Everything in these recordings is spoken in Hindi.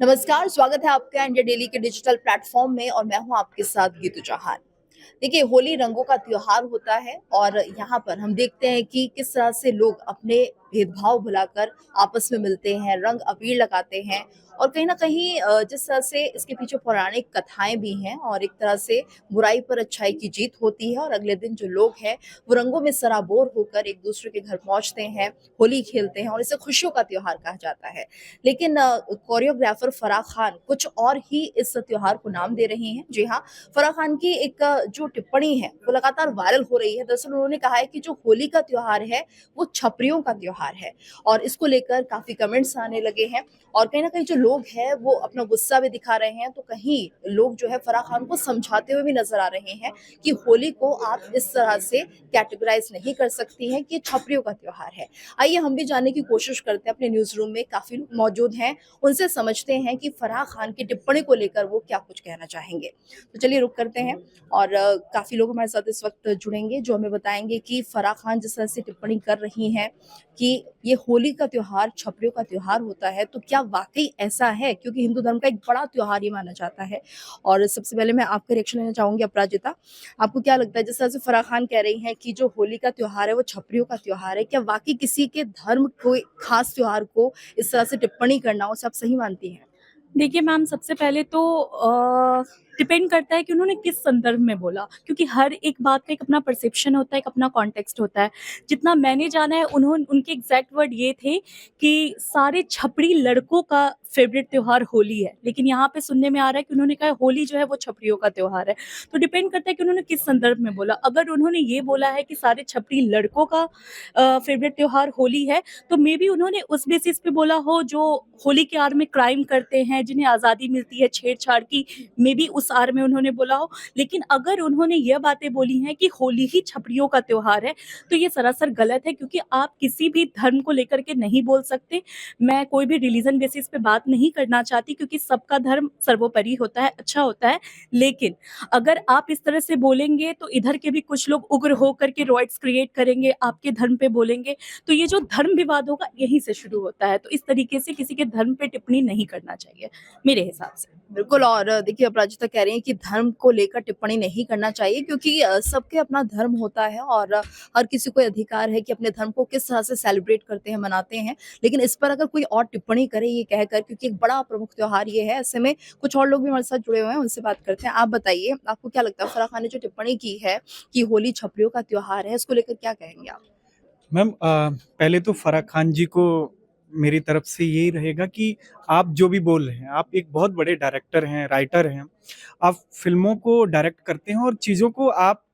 नमस्कार, स्वागत है आपका इंडिया डेली के डिजिटल प्लेटफॉर्म में और मैं हूं आपके साथ गीतू चौहान। देखिए, होली रंगों का त्योहार होता है और यहाँ पर हम देखते हैं कि किस तरह से लोग अपने भेदभाव भुलाकर आपस में मिलते हैं, रंग अबीर लगाते हैं और कहीं न कहीं जिस तरह से इसके पीछे पौराणिक कथाएँ भी हैं और एक तरह से बुराई पर अच्छाई की जीत होती है और अगले दिन जो लोग हैं, वो रंगों में सराबोर होकर एक-दूसरे के घर पहुँचते हैं, होली खेलते हैं और इसे खुशियों का त्योहार कहा जाता है। लेकिन कोरियोग्राफर फराह खान कुछ और ही इस त्योहार को नाम दे रही हैं। जी हाँ, फराह खान की एक जो टिप्पणी है वो लगातार वायरल हो रही है। दरअसल उन्होंने कहा है कि जो होली का त्योहार है वो छपरियों का त्योहार है और इसको लेकर काफ़ी कमेंट्स आने लगे हैं और कहीं न कहीं जो लोग हैं वो अपना गुस्सा भी दिखा रहे हैं। तो कहीं लोग जो है फराह खान को समझाते हुए भी नज़र आ रहे हैं कि होली को आप इस तरह से कैटेगराइज़ नहीं कर सकती हैं कि ये छपरियों का त्योहार है। आइए हम भी जानने की कोशिश करते हैं, अपने न्यूज़ रूम में काफ़ी लोग मौजूद हैं, उनसे समझते हैं कि फराह खान की टिप्पणी को लेकर वो क्या कुछ कहना चाहेंगे। तो चलिए रुक करते हैं और काफ़ी लोग हमारे साथ इस वक़्त जुड़ेंगे जो हमें बताएँगे कि फराह खान जिस तरह से टिप्पणी कर रही हैं कि ये होली का त्योहार छपरियों का त्योहार होता है, तो क्या वाक़ई ऐसा है? क्योंकि हिंदू धर्म का एक बड़ा त्योहार ये माना जाता है। और सबसे पहले मैं आपका रिएक्शन लेना चाहूँगी अपराजिता। आपको क्या लगता है जिस तरह से फराह खान कह रही हैं कि जो होली का त्योहार है वो छपरियों का त्योहार है, क्या वाक़ई किसी के धर्म कोई ख़ास त्योहार को इस तरह से टिप्पणी करना उसे आप सही मानती हैं? देखिए मैम, सबसे पहले तो डिपेंड करता है कि उन्होंने किस संदर्भ में बोला, क्योंकि हर एक बात का एक अपना परसेप्शन होता है, एक अपना कॉन्टेक्स्ट होता है। जितना मैंने जाना है, उनके एग्ज़ैक्ट वर्ड ये थे कि सारे छपरी लड़कों का फ़ेवरेट त्योहार होली है, लेकिन यहाँ पे सुनने में आ रहा है कि उन्होंने कहा होली जो है वो छपरियों का त्योहार है। तो डिपेंड करता है कि उन्होंने किस संदर्भ में बोला। अगर उन्होंने ये बोला है कि सारे छपरी लड़कों का फ़ेवरेट त्योहार होली है, तो मेबी उन्होंने उस बेसिस पे बोला हो जो होली के आड़ में क्राइम करते हैं, जिन्हें आज़ादी मिलती है छेड़छाड़ की, मेबी उस आड़ में उन्होंने बोला हो। लेकिन अगर उन्होंने ये बातें बोली हैं कि होली ही छपरियों का त्योहार है, तो ये सरासर गलत है, क्योंकि आप किसी भी धर्म को लेकर के नहीं बोल सकते। मैं कोई भी रिलीजन बेसिस पे बात नहीं करना चाहती, क्योंकि सबका धर्म सर्वोपरि होता है, अच्छा होता है। लेकिन अगर आप इस तरह से बोलेंगे तो इधर के भी कुछ लोग उग्र होकर के रॉयट्स क्रिएट करेंगे, आपके धर्म पे बोलेंगे, तो ये जो धर्म विवाद होगा यहीं से शुरू होता है। तो इस तरीके से किसी के धर्म पे टिप्पणी नहीं करना चाहिए, मेरे हिसाब से। बिल्कुल और देखिए अपराजिता कह रही हैं कि धर्म को लेकर टिप्पणी नहीं करना चाहिए क्योंकि सबके अपना धर्म होता है और हर किसी को अधिकार है कि अपने धर्म को किस तरह से सेलिब्रेट करते हैं, मनाते हैं। लेकिन इस पर अगर कोई और टिप्पणी करे ये कहकर क्योंकि एक बड़ा प्रमुख त्योहार ये है, ऐसे में कुछ और लोग भी हमारे साथ जुड़े हुए हैं, उनसे बात करते हैं। आप बताइए, आपको क्या लगता है फराह खान ने जो टिप्पणी की है कि होली छपरियों का त्योहार है, इसको लेकर क्या कहेंगे आप? मैम पहले तो फ़राह खान जी को मेरी तरफ से यही रहेगा कि आप जो भी बोल रहे हैं, आप एक बहुत बड़े डायरेक्टर हैं, राइटर हैं। आप फ़िल्मों को डायरेक्ट करते हैं और चीज़ों को आप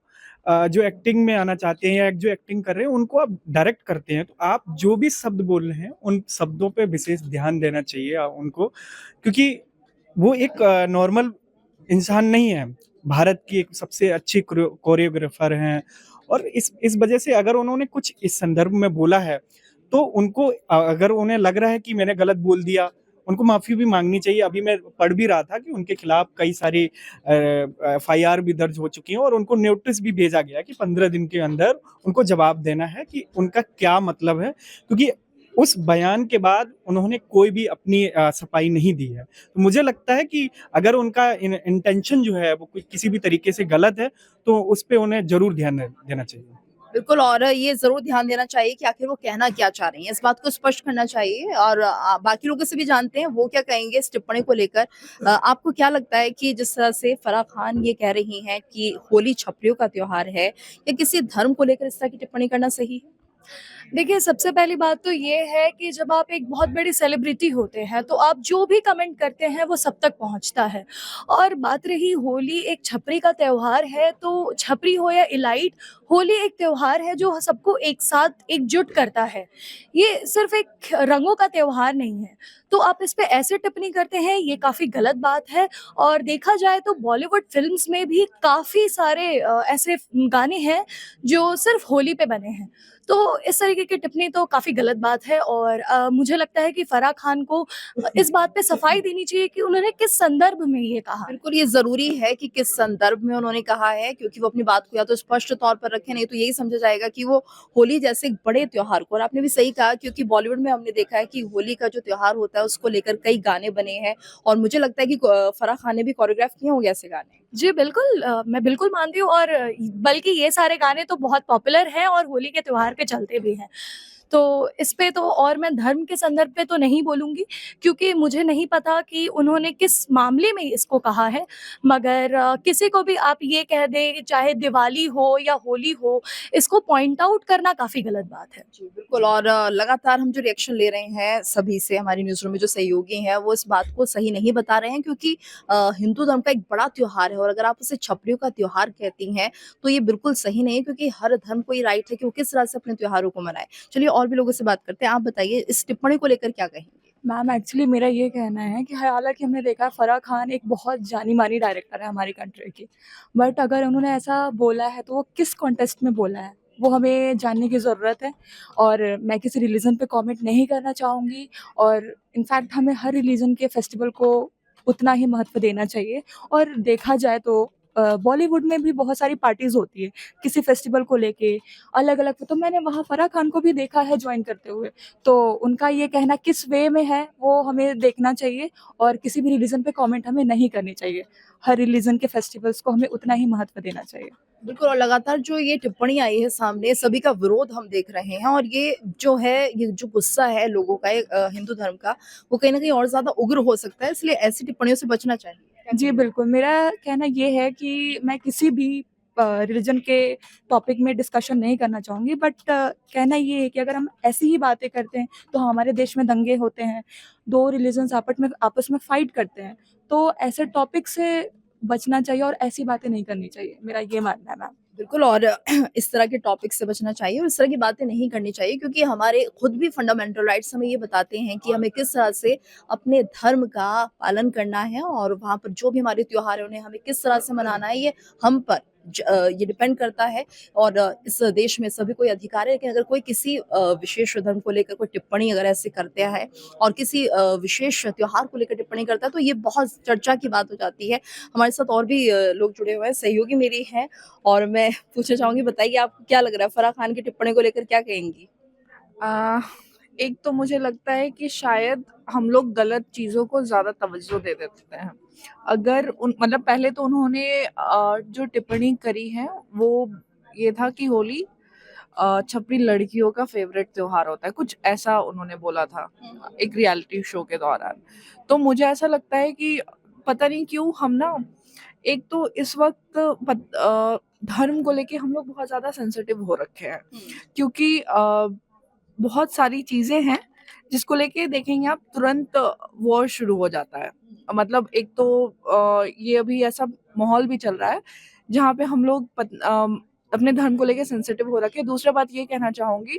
जो एक्टिंग में आना चाहते हैं या जो एक्टिंग कर रहे हैं, उनको आप डायरेक्ट करते हैं। तो आप जो भी शब्द बोल रहे हैं, उन शब्दों पे विशेष ध्यान देना चाहिए उनको, क्योंकि वो एक नॉर्मल इंसान नहीं है। भारत की एक सबसे अच्छी कोरियोग्राफर हैं और इस वजह से अगर उन्होंने कुछ इस संदर्भ में बोला है, तो उनको अगर उन्हें लग रहा है कि मैंने गलत बोल दिया, उनको माफ़ी भी माँगनी चाहिए। अभी मैं पढ़ भी रहा था कि उनके खिलाफ कई सारी एफआईआर भी दर्ज हो चुकी हैं और उनको नोटिस भी भेजा गया कि 15 दिन के अंदर उनको जवाब देना है कि उनका क्या मतलब है। क्योंकि उस बयान के बाद उन्होंने कोई भी अपनी सफाई नहीं दी है। तो मुझे लगता है कि अगर उनका इंटेंशन जो है वो किसी भी तरीके से गलत है, तो उस पे उन्हें ज़रूर ध्यान देना चाहिए। बिल्कुल और ये ज़रूर ध्यान देना चाहिए कि आखिर वो कहना क्या चाह रही हैं, इस बात को स्पष्ट करना चाहिए और बाकी लोगों से भी जानते हैं वो क्या कहेंगे इस टिप्पणी को लेकर। आपको क्या लगता है कि जिस तरह से फराह खान ये कह रही हैं कि होली छपरियों का त्योहार है, या किसी धर्म को लेकर इस तरह की टिप्पणी करना सही है? देखिए, सबसे पहली बात तो ये है कि जब आप एक बहुत बड़ी सेलिब्रिटी होते हैं, तो आप जो भी कमेंट करते हैं, वो सब तक पहुँचता है। और बात रही होली एक छपरी का त्योहार है, तो छपरी हो या इलाइट, होली एक त्योहार है जो सबको एक साथ एकजुट करता है। ये सिर्फ़ एक रंगों का त्योहार नहीं है। तो आप इस पे ऐसे टिप्पणी करते हैं, ये काफ़ी गलत बात है और देखा जाए तो बॉलीवुड फ़िल्म्स में भी काफ़ी सारे ऐसे गाने हैं, जो सिर्फ़ होली पे बने हैं। तो इस तरीके तरीके की टिप्पणी तो काफ़ी गलत बात है और मुझे लगता है कि फराह खान को इस बात पे सफाई देनी चाहिए कि उन्होंने किस संदर्भ में ये कहा है। बिल्कुल, ये ज़रूरी है कि किस संदर्भ में उन्होंने कहा है, क्योंकि वो अपनी बात को या तो स्पष्ट तौर पर रखें, नहीं तो यही समझा जाएगा कि वो होली जैसे एक बड़े त्योहार को, और आपने भी सही कहा, क्योंकि बॉलीवुड में हमने देखा है कि होली का जो त्योहार होता है उसको लेकर कई गाने बने हैं, और मुझे लगता है कि फराह खान ने भी कोरियोग्राफ किए होंगे ऐसे गाने। जी, बिल्कुल मैं बिल्कुल मानती हूँ और बल्कि ये सारे गाने तो बहुत पॉपुलर हैं और होली के त्योहार पे चलते भी हैं। तो इस पे तो और मैं धर्म के संदर्भ पे तो नहीं बोलूँगी क्योंकि मुझे नहीं पता कि उन्होंने किस मामले में इसको कहा है। मगर किसी को भी आप ये कह दें, चाहे दिवाली हो या होली हो, इसको पॉइंट आउट करना काफ़ी गलत बात है। जी, बिल्कुल, और लगातार हम जो रिएक्शन ले रहे हैं सभी से, हमारी न्यूज़ रूम में जो सहयोगी हैं, वो इस बात को सही नहीं बता रहे हैं, क्योंकि हिंदू धर्म का एक बड़ा त्योहार है, और अगर आप उसे छपरियों का त्योहार कहती हैं, तो ये बिल्कुल सही नहीं है, क्योंकि हर धर्म को ये राइट है कि वो किस तरह से अपने त्योहारों को मनाए। चलिए और भी लोगों से बात करते हैं। आप बताइए, इस टिप्पणी को लेकर क्या कहेंगे? मैम एक्चुअली मेरा ये कहना है कि हालाँकि हमने देखा है फराह खान एक बहुत जानी-मानी डायरेक्टर है हमारी कंट्री की। बट अगर उन्होंने ऐसा बोला है तो वो किस कॉन्टेक्स्ट में बोला है, वो हमें जानने की ज़रूरत है। और मैं किसी रिलीजन पे कमेंट नहीं करना चाहूँगी और इनफैक्ट हमें हर रिलीजन के फेस्टिवल को उतना ही महत्व देना चाहिए। और देखा जाए तो बॉलीवुड में भी बहुत सारी पार्टीज़ होती है, किसी फेस्टिवल को लेके अलग-अलग, तो मैंने वहाँ फराह खान को भी देखा है जॉइन करते हुए। तो उनका ये कहना किस वे में है वो हमें देखना चाहिए और किसी भी रिलीजन पे कमेंट हमें नहीं करनी चाहिए। हर रिलीजन के फेस्टिवल्स को हमें उतना ही महत्व देना चाहिए। बिल्कुल, और लगातार जो ये टिप्पणी आई है सामने, सभी का विरोध हम देख रहे हैं, और ये जो है, ये जो गुस्सा है लोगों का, हिंदू धर्म का, वो कहीं न कहीं और ज़्यादा उग्र हो सकता है, इसलिए ऐसी टिप्पणियों से बचना चाहिए। जी, बिल्कुल, मेरा कहना ये है कि मैं किसी भी रिलीजन के टॉपिक में डिस्कशन नहीं करना चाहूँगी बट कहना ये है कि अगर हम ऐसी ही बातें करते हैं, तो हमारे देश में दंगे होते हैं, 2 रिलीजन्स आपस में फाइट करते हैं, तो ऐसे टॉपिक से बचना चाहिए और ऐसी बातें नहीं करनी चाहिए, मेरा ये मानना है मैम। बिल्कुल, और इस तरह के टॉपिक से बचना चाहिए और इस तरह की बातें नहीं करनी चाहिए, क्योंकि हमारे खुद भी फंडामेंटल राइट्स हमें ये बताते हैं कि हमें किस तरह से अपने धर्म का पालन करना है, और वहाँ पर जो भी हमारे त्योहार है उन्हें हमें किस तरह से मनाना है, ये हम पर ये डिपेंड करता है, और इस देश में सभी को ये अधिकार है। लेकिन अगर कोई किसी विशेष धर्म को लेकर कोई टिप्पणी अगर ऐसे करते है, और किसी विशेष त्योहार को लेकर टिप्पणी करता है, तो ये बहुत चर्चा की बात हो जाती है। हमारे साथ और भी लोग जुड़े हुए हैं, सहयोगी मेरी हैं, और मैं पूछना चाहूँगी, बताइए आपको क्या लग रहा है, फराह खान की टिप्पणी को लेकर क्या कहेंगी? आ, एक तो मुझे लगता है कि शायद हम लोग गलत चीजों को ज्यादा तवज्जो दे देते हैं। अगर मतलब पहले तो उन्होंने जो टिप्पणी करी है वो ये था कि होली छपरी लड़कियों का फेवरेट त्योहार होता है, कुछ ऐसा उन्होंने बोला था एक रियलिटी शो के दौरान। तो मुझे ऐसा लगता है कि पता नहीं क्यों हम ना, एक तो इस वक्त धर्म को लेके हम लोग बहुत ज्यादा सेंसिटिव हो रखे हैं, क्योंकि बहुत सारी चीजें हैं जिसको लेके देखेंगे आप तुरंत वॉर शुरू हो जाता है। मतलब एक तो ये अभी ऐसा माहौल भी चल रहा है जहाँ पे हम लोग अपने धर्म को लेके सेंसिटिव हो रखे हैं। दूसरा बात ये कहना चाहूंगी,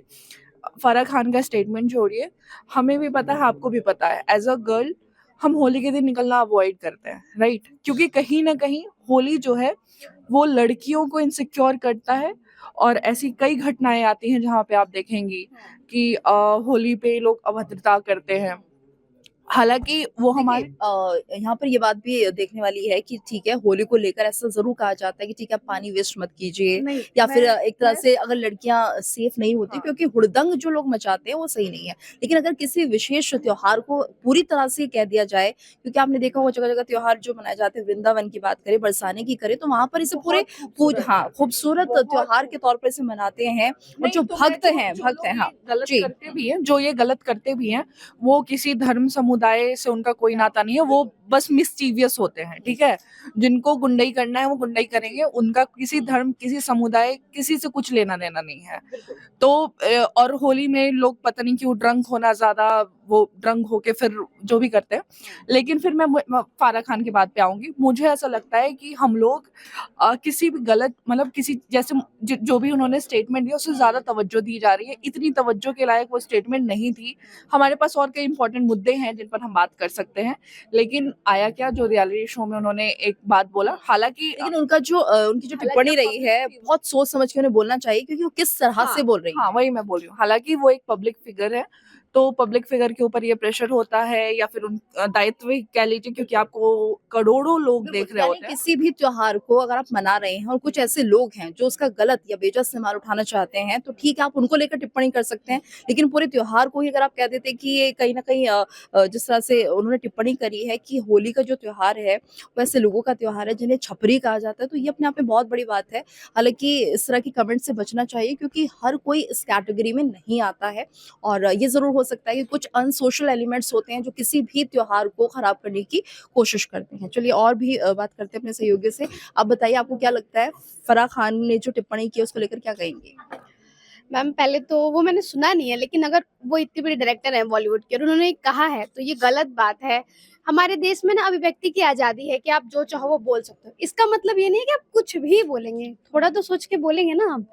फराह खान का स्टेटमेंट छोड़िए, हमें भी पता है, आपको भी पता है, एज अ गर्ल हम होली के दिन निकलना अवॉइड करते हैं, राइट? क्योंकि कहीं ना कहीं होली जो है वो लड़कियों को इनसिक्योर करता है, और ऐसी कई घटनाएं आती हैं जहाँ पे आप देखेंगी कि होली पे लोग अभद्रता करते हैं। हालांकि वो हमारे यहाँ पर ये बात भी देखने वाली है कि ठीक है, होली को लेकर ऐसा जरूर कहा जाता है कि ठीक है, पानी वेस्ट मत कीजिए, नहीं, या फिर एक तरह मैं- से अगर लड़कियां सेफ नहीं होती, हाँ। क्योंकि हुड़दंग जो लोग मचाते हैं वो सही नहीं है। लेकिन अगर किसी विशेष त्योहार को पूरी तरह से कह दिया जाए, क्योंकि आपने देखा होगा जगह जगह त्योहार जो मनाए जाते हैं, वृंदावन की बात करें, बरसाने की करें, तो वहां पर इसे पूरे खूबसूरत त्योहार के तौर पर इसे मनाते हैं, और नहीं, जो तो मैं भक्त जो- हैं, जो भक्त लोग हैं, हाँ ये गलत जी, करते भी हैं, जो ये गलत करते भी हैं, वो किसी धर्म समुदाय से उनका कोई नाता नहीं है, वो बस मिसचीवियस होते हैं, ठीक है? जिनको गुंडई करना है वो गुंडई करेंगे, उनका किसी धर्म, किसी समुदाय, किसी से कुछ लेना देना नहीं है। तो और होली में लोग पता नहीं क्यों ड्रंक होना ज्यादा वो ड्रंक होके फिर जो भी करते हैं। लेकिन फिर मैं फारा खान की बात पे आऊंगी। मुझे ऐसा लगता है कि हम लोग किसी भी गलत मतलब किसी जैसे जो भी उन्होंने स्टेटमेंट दिया उससे ज्यादा तवज्जो दी जा रही है। इतनी तवज्जो के लायक वो स्टेटमेंट नहीं थी। हमारे पास और कई इंपॉर्टेंट मुद्दे हैं जिन पर हम बात कर सकते हैं। लेकिन आया क्या, जो रियलिटी शो में उन्होंने एक बात बोला, हालांकि लेकिन उनकी जो टिप्पणी रही है बहुत सोच समझ के उन्हें बोलना चाहिए, क्योंकि वो किस तरह से बोल रही हाँ है। वही मैं बोल रही हूँ। हालांकि वो एक पब्लिक फिगर है, तो पब्लिक फिगर के ऊपर ये प्रेशर होता है या फिर उन दायित्व ही कह लीजिए, क्योंकि आपको करोड़ों लोग देख रहे यानी होते हैं। किसी भी त्योहार को अगर आप मना रहे हैं और कुछ ऐसे लोग हैं जो उसका गलत या बेजा इस्तेमाल उठाना चाहते हैं, तो ठीक है, आप उनको लेकर टिप्पणी कर सकते हैं। लेकिन पूरे त्योहार को ही अगर आप कह देते हैं कि ये कहीं ना कहीं जिस तरह से उन्होंने टिप्पणी करी है कि होली का जो त्योहार है वो ऐसे लोगों का त्योहार है जिन्हें छपरी कहा जाता है, तो ये अपने आप में बहुत बड़ी बात है। हालांकि इस तरह की कमेंट से बचना चाहिए, क्योंकि हर कोई इस कैटेगरी में नहीं आता है। और ये जरूर हो सकता है कि कुछ अनसोशल एलिमेंट्स होते हैं जो किसी भी त्योहार को खराब करने की कोशिश करते हैं। चलिए और भी बात करते हैं अपने सहयोगी से। आप बताइए, आपको क्या लगता है, फराह खान ने जो टिप्पणी की है उसको लेकर क्या कहेंगे? मैम पहले तो वो मैंने सुना नहीं है, लेकिन अगर वो इतनी बड़ी डायरेक्टर हैं बॉलीवुड की और उन्होंने कहा है तो ये गलत बात है। हमारे देश में ना अभिव्यक्ति की आजादी है कि आप जो चाहो वो बोल सकते हो। इसका मतलब ये नहीं है कि आप कुछ भी बोलेंगे, थोड़ा तो सोच के बोलेंगे ना आप।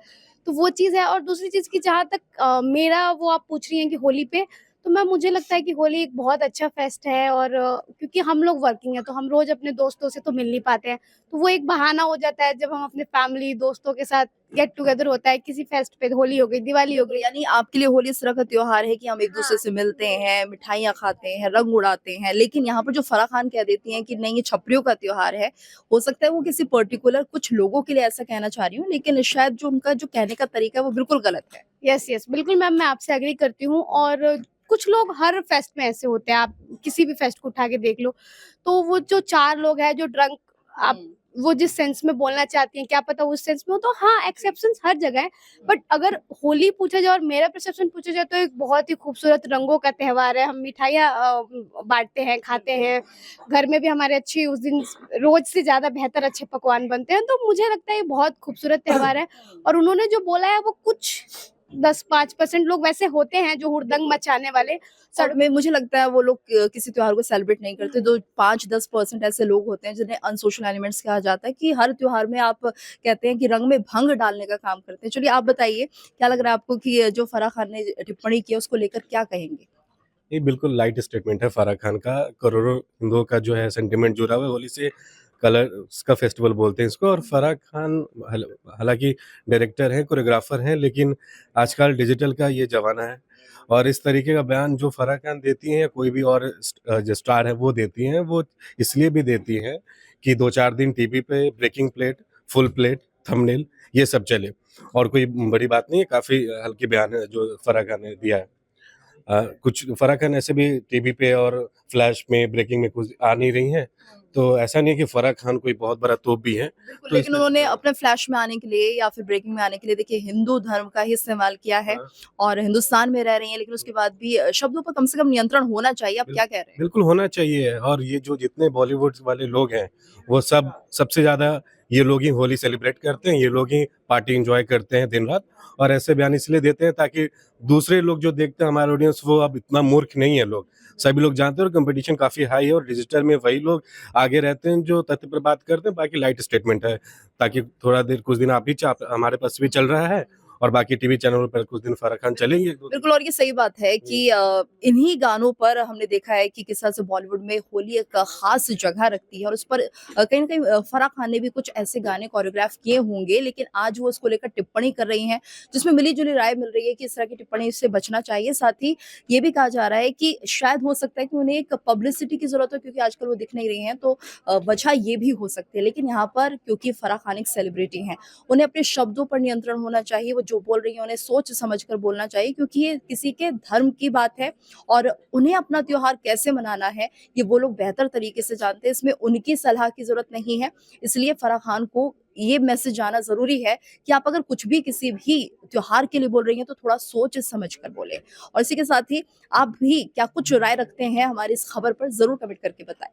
तो वो चीज़ है। और दूसरी चीज़ की जहाँ तक मेरा वो आप पूछ रही हैं कि होली पे, तो मैम मुझे लगता है कि होली एक बहुत अच्छा फेस्ट है। और क्योंकि हम लोग वर्किंग है तो हम रोज अपने दोस्तों से तो मिल नहीं पाते हैं, तो वो एक बहाना हो जाता है जब हम अपने फैमिली दोस्तों के साथ गेट टुगेदर होता है किसी फेस्ट पे। होली हो गई, दिवाली हो गई। यानी आपके लिए होली इस तरह का त्योहार है कि हम एक दूसरे से मिलते हैं, मिठाइयाँ खाते हैं, रंग उड़ाते हैं। लेकिन यहाँ पर जो फराह खान कह देती हैं कि नहीं, ये छपरियों का त्योहार है, हो सकता है वो किसी पर्टिकुलर कुछ लोगों के लिए ऐसा कहना चाह रही हूँ, लेकिन शायद जो उनका जो कहने का तरीका है वो बिल्कुल गलत है। यस यस, बिल्कुल मैम, मैं आपसे एग्री करती हूँ। और कुछ लोग हर फेस्ट में ऐसे होते हैं, आप किसी भी फेस्ट को उठा के देख लो। तो वो जो 4 लोग हैं जो ड्रंक, आप वो जिस सेंस में बोलना चाहती हैं क्या पता उस सेंस में हो, तो हाँ एक्सेप्शंस हर जगह है। बट अगर होली पूछा जाए और मेरा परसेप्शन पूछा जाए तो एक बहुत ही खूबसूरत रंगों का त्योहार है। हम मिठाइयाँ बांटते हैं, खाते हैं। घर में भी हमारे अच्छी उस दिन रोज से ज्यादा बेहतर अच्छे पकवान बनते हैं। तो मुझे लगता है ये बहुत खूबसूरत त्योहार है। और उन्होंने जो बोला है वो कुछ 10-5% लोग वैसे होते हैं जो हुड़दंग मचाने वाले। और में मुझे लगता है वो लोग किसी त्योहार को सेलिब्रेट नहीं करते। जो 5-10% ऐसे लोग होते हैं जिन्हें अनसोशल एलिमेंट्स कहा जाता है, कि हर त्योहार में आप कहते हैं कि रंग में भंग डालने का काम करते हैं। चलिए आप बताइए, क्या लग रहा है आपको कि जो फराह खान ने टिप्पणी की है उसको लेकर क्या कहेंगे? ये बिल्कुल लाइट स्टेटमेंट है फराह खान का। करोड़ों हिंदुओं का जो है सेंटिमेंट जुड़ा हुआ है होली से। कलर्स का फेस्टिवल बोलते हैं इसको। और फराह खान हालांकि डायरेक्टर हैं, कोरियोग्राफर हैं, लेकिन आजकल डिजिटल का ये ज़माना है और इस तरीके का बयान जो फराह खान देती हैं या कोई भी और जो स्टार है वो देती हैं, वो इसलिए भी देती हैं कि 2-4 दिन टीवी पे breaking plate, full plate, thumbnail ये सब चले। और कोई बड़ी बात नहीं है, काफ़ी हल्की बयान है जो फराह खान ने दिया है। कुछ फराह खान ऐसे भी टीवी पे और फ्लैश में, ब्रेकिंग में कुछ आ नहीं रही हैं, तो ऐसा नहीं है कि फराह खान कोई बहुत बड़ा तोप भी है। बिल्कुल, तो लेकिन उन्होंने अपने फ्लैश में आने के लिए या फिर ब्रेकिंग में आने के लिए देखिए हिंदू धर्म का ही इस्तेमाल किया है। और हिंदुस्तान में रह रही हैं, लेकिन उसके बाद भी शब्दों पर कम से कम नियंत्रण होना चाहिए। आप क्या कह रहे हैं? बिल्कुल होना चाहिए। और ये जो जितने बॉलीवुड वाले लोग हैं, वो सबसे ज़्यादा ये लोग ही होली सेलिब्रेट करते हैं, ये लोग ही पार्टी एंजॉय करते हैं दिन रात। और ऐसे बयान इसलिए देते हैं ताकि दूसरे लोग जो देखते हैं, हमारे ऑडियंस, वो अब इतना मूर्ख नहीं है लोग। सभी लोग जानते हैं और कंपटीशन काफ़ी हाई है और डिजिटल में वही लोग आगे रहते हैं जो तथ्य पर बात करते हैं। बाकी लाइट स्टेटमेंट है ताकि थोड़ा देर कुछ दिन आप भी हमारे पास भी चल रहा है और बाकी टीवी चैनलों पर कुछ दिन फराह खान चलेंगे। बिल्कुल, और ये सही बात है कि इन्हीं गानों पर हमने देखा है कि किस तरह से बॉलीवुड में होली एक खास जगह रखती है। और उस पर कहीं न कहीं फराह खान ने भी कुछ ऐसे गाने कोरियोग्राफ किए होंगे, लेकिन आज वो उसको लेकर टिप्पणी कर रही हैं, जिसमें मिली-जुली राय मिल रही है कि इस तरह की टिप्पणी से बचना चाहिए। साथ ही ये भी कहा जा रहा है कि शायद हो सकता है कि उन्हें एक पब्लिसिटी की ज़रूरत हो, क्योंकि आजकल वो दिख नहीं रही हैं, तो वजह ये भी हो सकती है। लेकिन यहाँ पर क्योंकि फराह खान एक सेलिब्रिटी हैं, उन्हें अपने शब्दों पर नियंत्रण होना चाहिए। वो जो बोल रही हैं उन्हें सोच समझ कर बोलना चाहिए, क्योंकि ये किसी के धर्म की बात है और उन्हें अपना त्योहार कैसे मनाना है ये वो लोग बेहतर तरीके से जानते हैं। इसमें उनकी सलाह की जरूरत नहीं है। इसलिए फराह खान को ये मैसेज आना जरूरी है कि आप अगर कुछ भी किसी भी त्योहार के लिए बोल रही हैं तो थोड़ा सोच समझ कर बोले। और इसी के साथ ही आप भी क्या कुछ राय रखते हैं हमारी इस खबर पर, जरूर कमेंट करके बताएं।